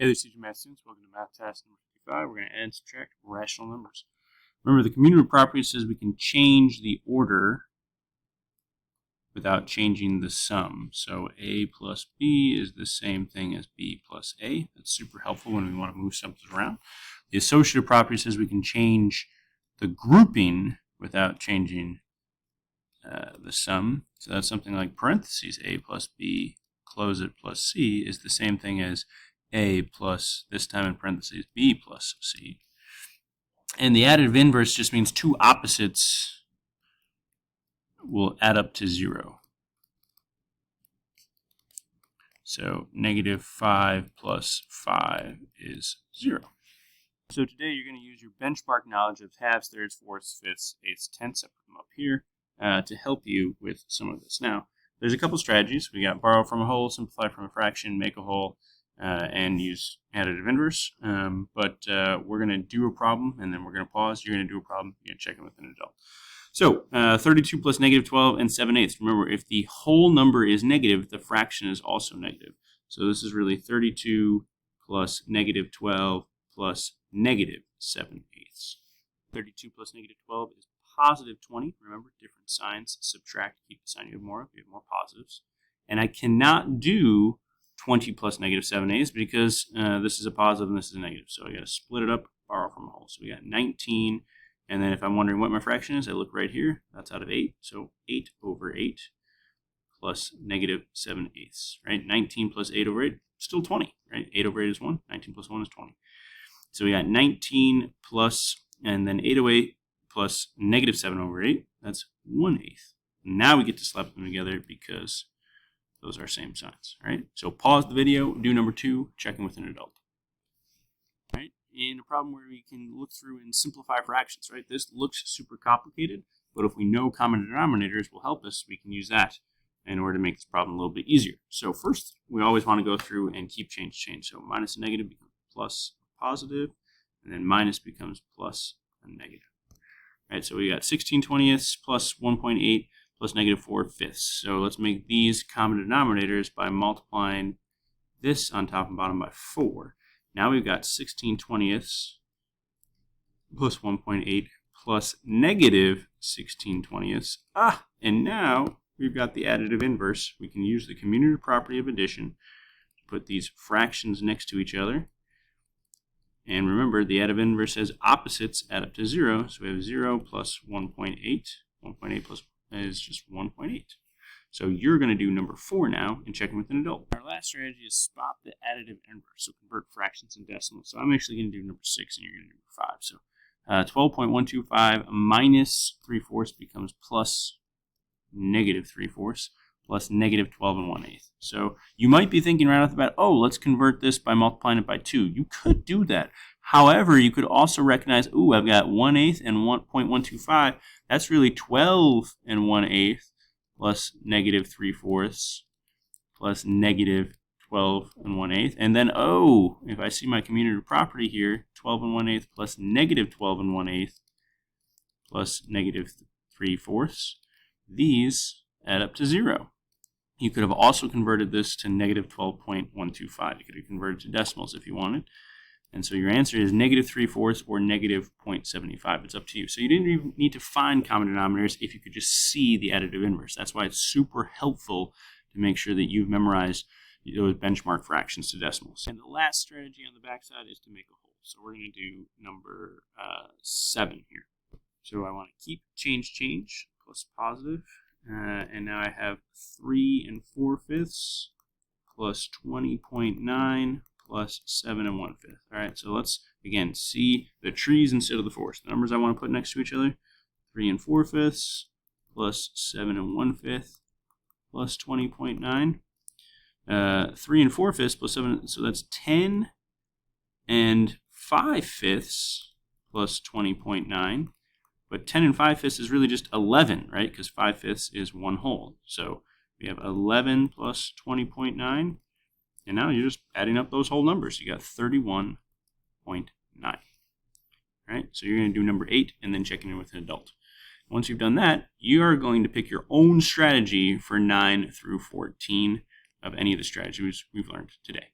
Hey there, CG Math students. Welcome to Math Task number 55. We're going to add and subtract rational numbers. Remember, the commutative property says we can change the order without changing the sum. So A plus B is the same thing as B plus A. That's super helpful when we want to move something around. The associative property says we can change the grouping without changing the sum. So that's something like parentheses. A plus B, close it, plus C is the same thing as A plus, this time in parentheses, B plus C. And the additive inverse just means two opposites will add up to 0. So negative 5 plus 5 is 0. So today you're going to use your benchmark knowledge of halves, thirds, fourths, fifths, eighths, tenths, I put them up here, to help you with some of this. Now, there's a couple strategies. We got borrow from a whole, simplify from a fraction, make a whole, and use additive inverse. But we're going to do a problem, and then we're going to pause. You're going to do a problem. You're going to check it with an adult. So 32 plus negative 12 and 7/8. Remember, if the whole number is negative, the fraction is also negative. So this is really 32 plus negative 12 plus negative 7/8. 32 plus negative 12 is positive 20. Remember, different signs. Subtract, keep the sign you have more of. You have more positives. And I cannot do 20 plus negative 7/8 because this is a positive and this is a negative. So I got to split it up, borrow from a whole. So we got 19. And then if I'm wondering what my fraction is, I look right here. That's out of 8. So 8 over 8 plus negative 7/8, right? 19 plus 8 over 8, still 20, right? 8 over 8 is 1. 19 plus 1 is 20. So we got 19 plus, and then 8 over 8 plus negative 7 over 8. That's 1/8. Now we get to slap them together because those are same signs, right? So pause the video, do number 2, checking with an adult. Right? In a problem where we can look through and simplify fractions, right? This looks super complicated, but if we know common denominators will help us, we can use that in order to make this problem a little bit easier. So first, we always want to go through and keep change. So minus a negative becomes plus a positive, and then minus becomes plus a negative. Right? So we got 16/20 plus 1.8 plus negative 4/5. So let's make these common denominators by multiplying this on top and bottom by 4. Now we've got 16/20 plus 1.8 plus negative 16/20. And now we've got the additive inverse. We can use the commutative property of addition to put these fractions next to each other. And remember, the additive inverse says opposites add up to 0. So we have 0 plus 1.8. 1.8 plus is just 1.8. So you're going to do number 4 now and checking with an adult. Our last strategy is spot the additive inverse, so convert fractions and decimals. So I'm actually going to do number 6 and you're going to do number 5. So 12.125 minus 3/4 becomes plus negative 3/4 plus negative 12 1/8. So you might be thinking right off the bat, oh, let's convert this by multiplying it by 2. You could do that. However, you could also recognize, ooh, I've got 1/8 and 1.125. That's really 12 1/8 plus negative 3/4 plus negative 12 1/8. And then, oh, if I see my commutative property here, 12 1/8 plus negative 12 1/8 plus negative 3/4, these add up to 0. You could have also converted this to negative 12.125. You could have converted to decimals if you wanted. And so your answer is negative 3/4 or negative 0.75. It's up to you. So you didn't even need to find common denominators if you could just see the additive inverse. That's why it's super helpful to make sure that you've memorized those benchmark fractions to decimals. And the last strategy on the backside is to make a whole. So we're going to do number 7 here. So I want to keep change plus positive. And now I have 3 4/5 plus 20.9 plus 7 1/5. All right, so let's, again, see the trees instead of the forests. The numbers I want to put next to each other, 3 4/5 plus 7 1/5 plus 20.9. 3 4/5 plus 7, so that's 10 5/5 plus 20.9. But 10 5/5 is really just 11, right? Because 5/5 is 1 whole. So we have 11 plus 20.9. And now you're just adding up those whole numbers. You got 31.9. Right? So you're going to do number 8 and then checking in with an adult. Once you've done that, you are going to pick your own strategy for 9 through 14 of any of the strategies we've learned today.